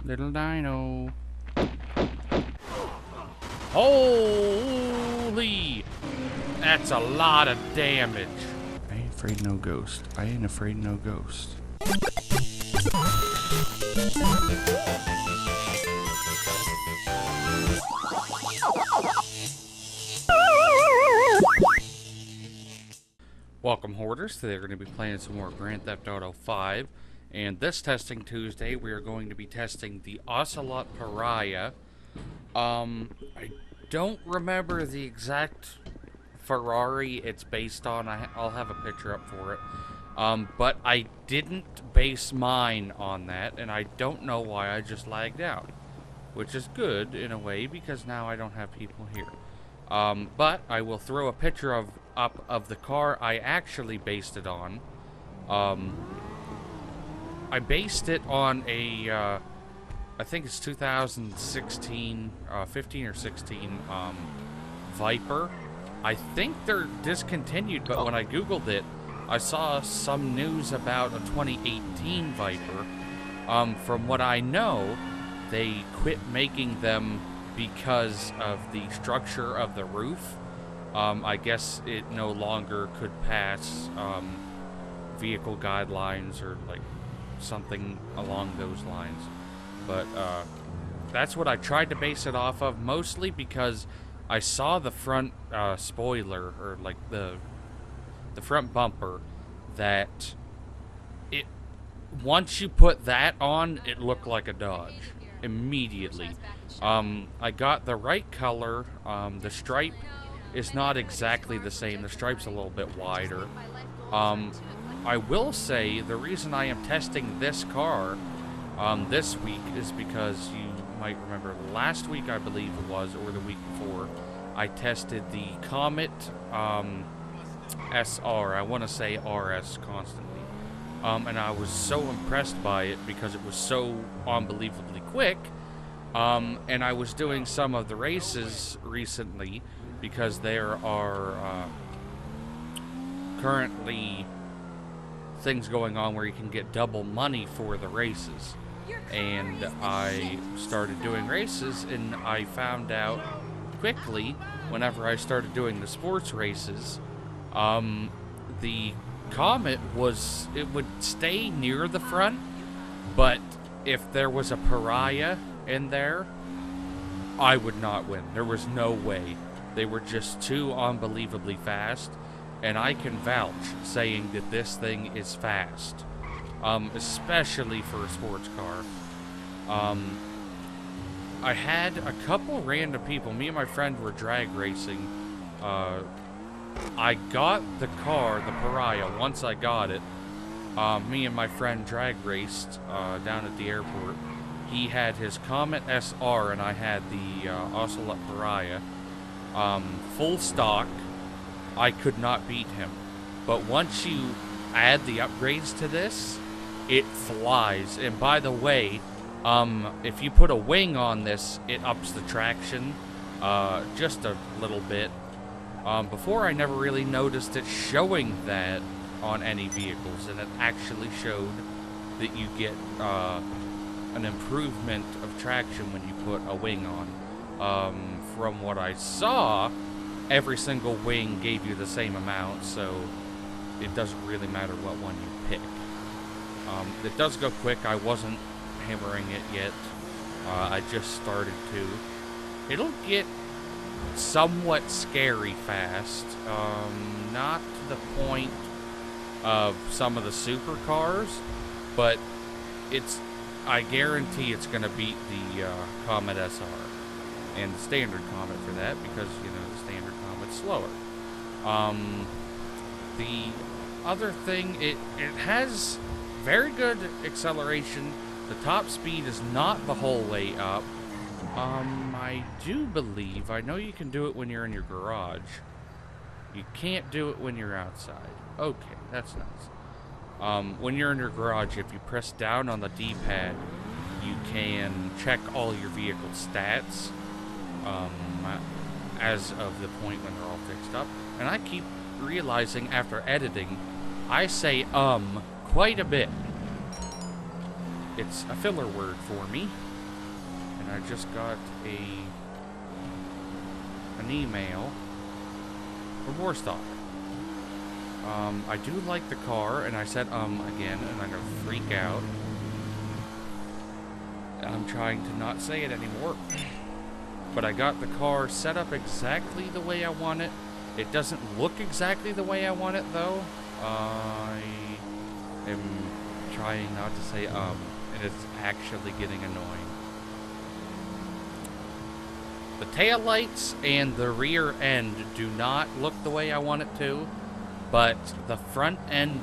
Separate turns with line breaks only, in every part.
Little dino. Holy! That's a lot of damage. I ain't afraid no ghost. I ain't afraid no ghost. Welcome, Hoarders. Today we're going to be playing some more Grand Theft Auto 5. And this Testing Tuesday, we are going to be testing the Ocelot Pariah. I don't remember the exact Farrari it's based on. I'll have a picture up for it. But I didn't base mine on that, and I don't know why I just lagged out. Which is good, in a way, because now I don't have people here. But I will throw a picture up of the car I actually based it on. I based it on a, I think it's 2016, 15 or 16, Viper. I think they're discontinued, but when I Googled it, I saw some news about a 2018 Viper. From what I know, they quit making them because of the structure of the roof. I guess it no longer could pass, vehicle guidelines or, like, something along those lines. But that's what I tried to base it off of, mostly because I saw the front spoiler, or like the front bumper, that it, once you put that on, it looked like a Dodge immediately. I got the right color. The stripe is not exactly the same. The stripe's a little bit wider. I will say the reason I am testing this car this week is because you might remember last week, I believe it was, or the week before, I tested the Comet SR. I want to say RS constantly. And I was so impressed by it because it was so unbelievably quick. And I was doing some of the races recently because there are currently things going on where you can get double money for the races. And I started doing races, and I found out quickly, whenever I started doing the sports races, the Comet would stay near the front, but if there was a Pariah in there, I would not win. There was no way. They were just too unbelievably fast. And I can vouch, saying that this thing is fast, especially for a sports car. I had a couple random people. Me and my friend were drag racing. I got the car, the Pariah, once I got it. Me and my friend drag raced down at the airport. He had his Comet SR, and I had the Ocelot Pariah. Full stock. I could not beat him. But once you add the upgrades to this, it flies. And by the way, if you put a wing on this, it ups the traction just a little bit. Before, I never really noticed it showing that on any vehicles, and it actually showed that you get an improvement of traction when you put a wing on. From what I saw, every single wing gave you the same amount, so it doesn't really matter what one you pick. It does go quick. I wasn't hammering it yet. I just started to. It'll get somewhat scary fast. Not to the point of some of the supercars, but I guarantee it's going to beat the Comet SR. And the standard Comet for that, because, you know, the standard Comet's slower. The other thing, it has very good acceleration. The top speed is not the whole way up. I do believe, I know you can do it when you're in your garage. You can't do it when you're outside. Okay, that's nice. When you're in your garage, if you press down on the D-pad, you can check all your vehicle stats. As of the point when they're all fixed up. And I keep realizing after editing, I say quite a bit. It's a filler word for me. and I just got an email from Warstock. I do like the car, and I said again, and I'm gonna freak out. I'm trying to not say it anymore. But I got the car set up exactly the way I want it. It doesn't look exactly the way I want it, though. I am trying not to say and it's actually getting annoying. The taillights and the rear end do not look the way I want it to, but the front end,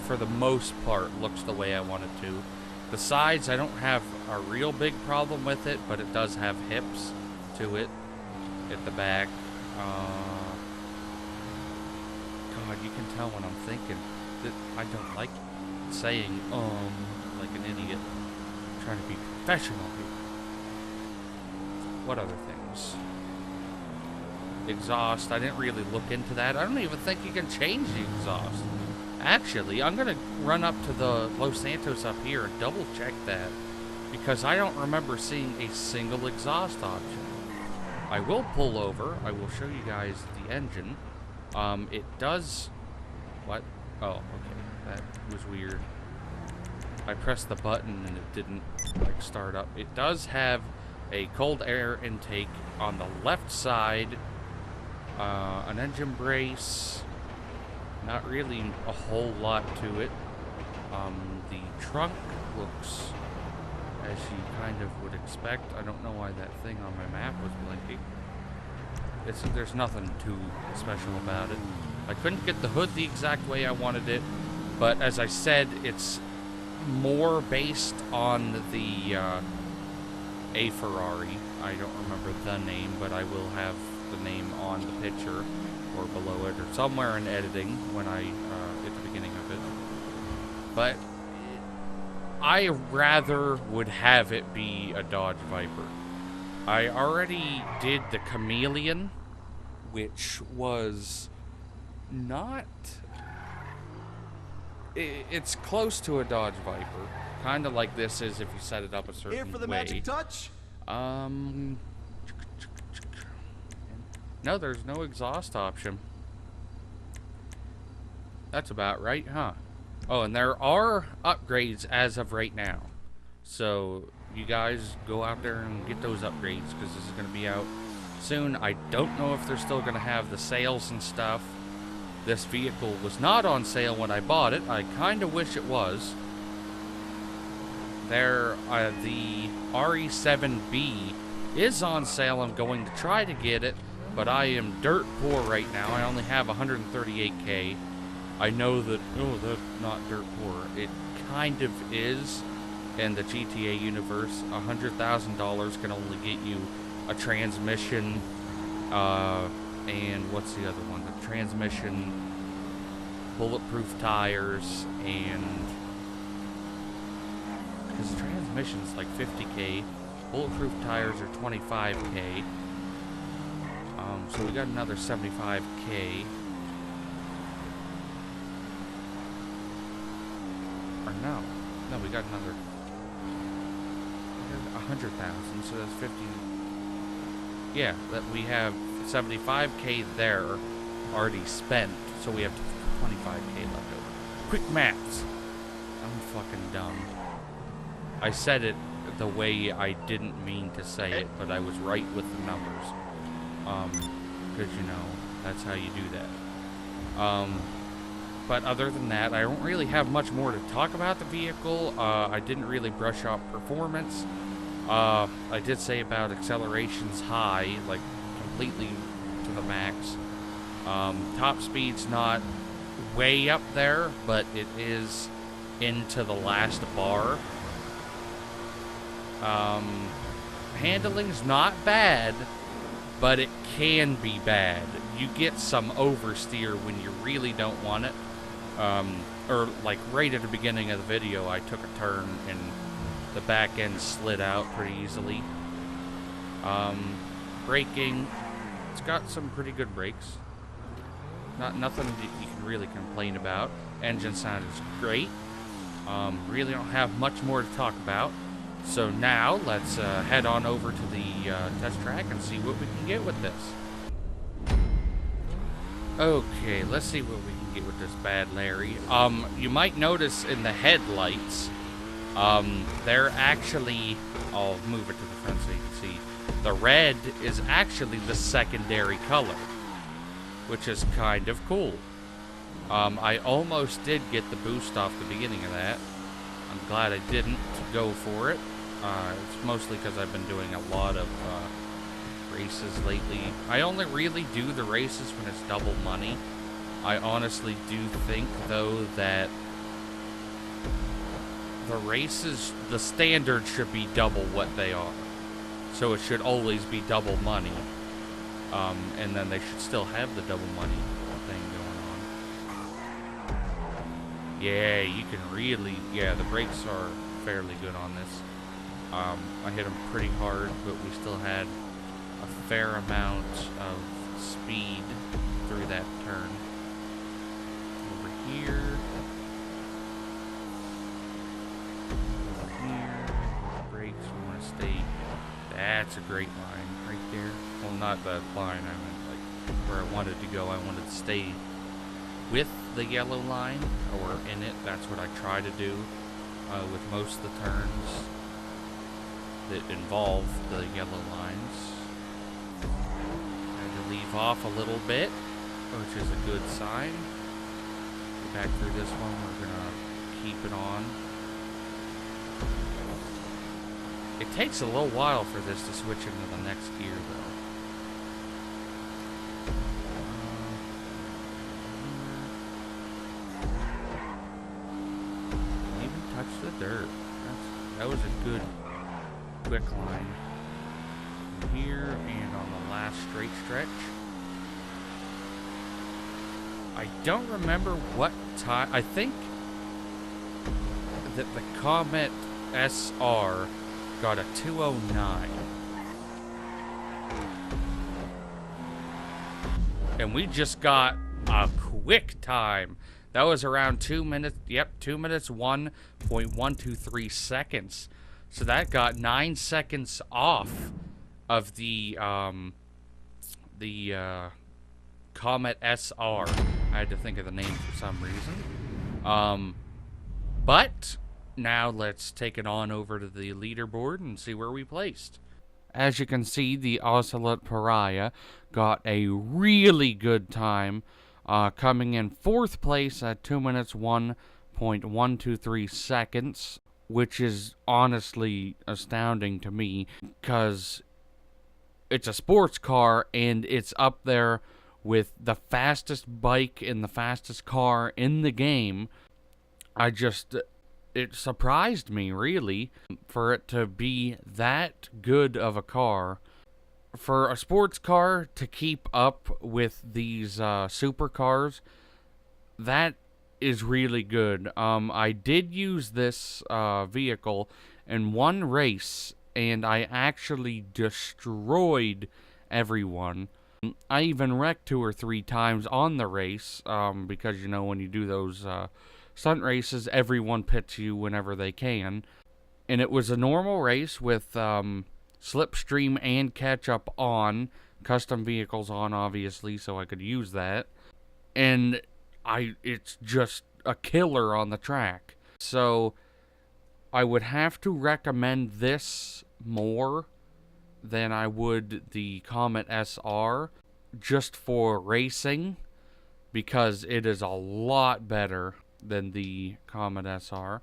for the most part, looks the way I want it to. The sides, I don't have a real big problem with it, but it does have hips to it at the back. God, you can tell when I'm thinking that I don't like saying like an idiot. I'm trying to be professional here. What other things? Exhaust, I didn't really look into that. I don't even think you can change the exhaust. Actually, I'm gonna run up to the Los Santos up here and double check that, because I don't remember seeing a single exhaust option. I will pull over. I will show you guys the engine. It does... What? Oh, okay. That was weird. I pressed the button and it didn't, like, start up. It does have a cold air intake on the left side, an engine brace, not really a whole lot to it. The trunk looks as you kind of would expect. I don't know why that thing on my map was blinking. There's nothing too special about it. I couldn't get the hood the exact way I wanted it, but as I said, it's more based on the a Farrari. I don't remember the name, but I will have the name on the picture or below it or somewhere in editing when I at the beginning of it. But I rather would have it be a Dodge Viper. I already did the Chameleon, which was not... It's close to a Dodge Viper. Kind of like this is if you set it up a certain way.
Here for the magic touch?
No, there's no exhaust option. That's about right, huh? Oh, and there are upgrades as of right now. So, you guys go out there and get those upgrades, because this is going to be out soon. I don't know if they're still going to have the sales and stuff. This vehicle was not on sale when I bought it. I kind of wish it was. The RE7B is on sale. I'm going to try to get it, but I am dirt poor right now. I only have 138K. I know that, oh, that's not dirt poor. It kind of is. In the GTA universe, $100,000 can only get you a transmission, and what's the other one? The transmission, bulletproof tires, and... because the transmission's like 50K, bulletproof tires are 25K, so we got another 75K. Or no, we got another 100,000, so that's 50. Yeah, that we have 75K there already spent, so we have 25K left over. Quick maths. I'm fucking dumb. I said it the way I didn't mean to say it, but I was right with the numbers. Because, you know, that's how you do that. But other than that, I don't really have much more to talk about the vehicle. I didn't really brush up performance. I did say about acceleration's high, like completely to the max. Top speed's not way up there, but it is into the last bar. Handling's not bad, but it can be bad. You get some oversteer when you really don't want it. Or like right at the beginning of the video, I took a turn and the back end slid out pretty easily. Braking, it's got some pretty good brakes. Nothing that you can really complain about. Engine sound is great. Really don't have much more to talk about. So now let's head on over to the test track and see what we can get with this. Okay, let's see what we can get with this bad Larry. You might notice in the headlights, they're actually, I'll move it to the front so you can see, the red is actually the secondary color, which is kind of cool. I almost did get the boost off the beginning of that. I'm glad I didn't go for it. It's mostly because I've been doing a lot of races lately. I only really do the races when it's double money. I honestly do think, though, that the races, the standard should be double what they are. So it should always be double money. And then they should still have the double money thing going on. Yeah, you can really, yeah, the brakes are fairly good on this. I hit them pretty hard, but we still had a fair amount of speed through that turn. Over here. Over here. Brakes, we want to stay. That's a great line right there. Well, not that line, I meant like where I wanted to go. I wanted to stay with the yellow line, or in it. That's what I try to do with most of the turns that involve the yellow lines. I had to leave off a little bit, which is a good sign. Get back through this one, we're gonna keep it on. It takes a little while for this to switch into the next gear, though. Even touch the dirt. That was a good quick line. Here and on the last straight stretch. I don't remember what time. I think that the Comet SR got a 209. And we just got a quick time. That was around 2 minutes. Yep, 2 minutes, 1.123 seconds. So that got 9 seconds off of the Comet SR. I had to think of the name for some reason. But now let's take it on over to the leaderboard and see where we placed. As you can see, the Ocelot Pariah got a really good time, coming in 4th place at 2 minutes, 1.123 seconds, which is honestly astounding to me, because it's a sports car, and it's up there with the fastest bike and the fastest car in the game. It surprised me, really, for it to be that good of a car. For a sports car to keep up with these supercars, that is really good. I did use this vehicle in one race, and I actually destroyed everyone. I even wrecked 2 or 3 times on the race, because, you know, when you do those stunt races, everyone pits you whenever they can. And it was a normal race with slipstream and catch-up on, custom vehicles on, obviously, so I could use that. And it's just a killer on the track. So I would have to recommend this more than I would the Comet SR, just for racing, because it is a lot better than the Comet SR.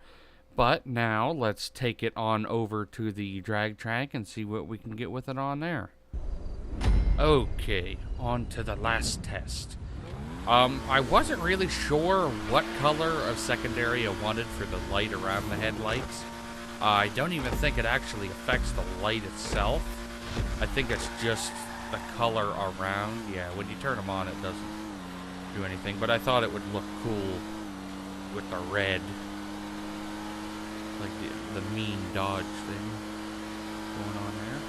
But now let's take it on over to the drag track and see what we can get with it on there. Okay, on to the last test. I wasn't really sure what color of secondary I wanted for the light around the headlights. I don't even think it actually affects the light itself. I think it's just the color around. Yeah, when you turn them on, it doesn't do anything. But I thought it would look cool with the red, like the mean Dodge thing going on there.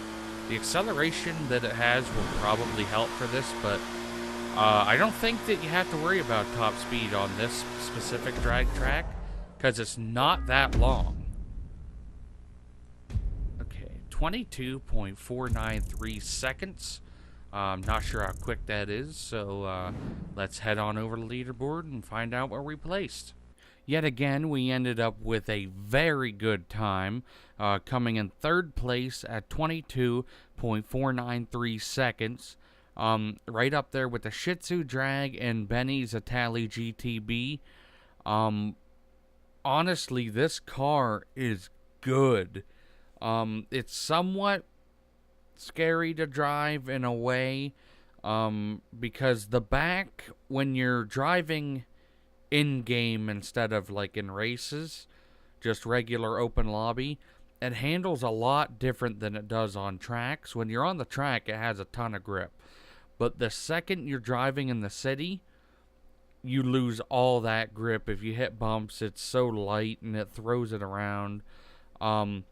The acceleration that it has will probably help for this, but I don't think that you have to worry about top speed on this specific drag track, because it's not that long. 22.493 seconds. Not sure how quick that is, so let's head on over to the leaderboard and find out where we placed. Yet again, we ended up with a very good time, coming in third place at 22.493 seconds. Right up there with the Shih Tzu Drag and Benny's Itali GTB. Honestly, this car is good. It's somewhat scary to drive in a way, because the back, when you're driving in-game instead of like in races, just regular open lobby, it handles a lot different than it does on tracks. When you're on the track, it has a ton of grip. But the second you're driving in the city, you lose all that grip. If you hit bumps, it's so light and it throws it around. The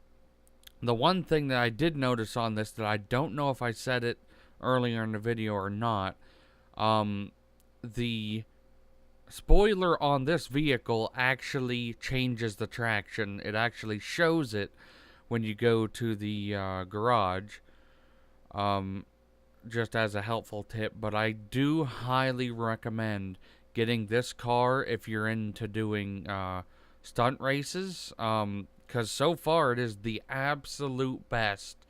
one thing that I did notice on this that I don't know if I said it earlier in the video or not, the spoiler on this vehicle actually changes the traction. It actually shows it when you go to the garage, just as a helpful tip. But I do highly recommend getting this car if you're into doing stunt races, because so far it is the absolute best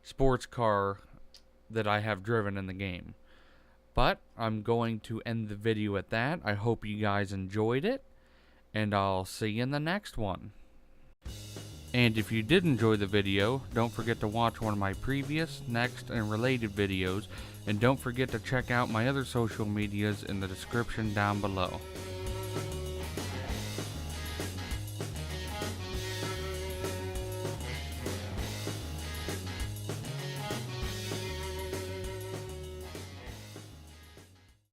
sports car that I have driven in the game. But I'm going to end the video at that. I hope you guys enjoyed it, and I'll see you in the next one. And if you did enjoy the video, don't forget to watch one of my previous, next, and related videos, and don't forget to check out my other social medias in the description down below.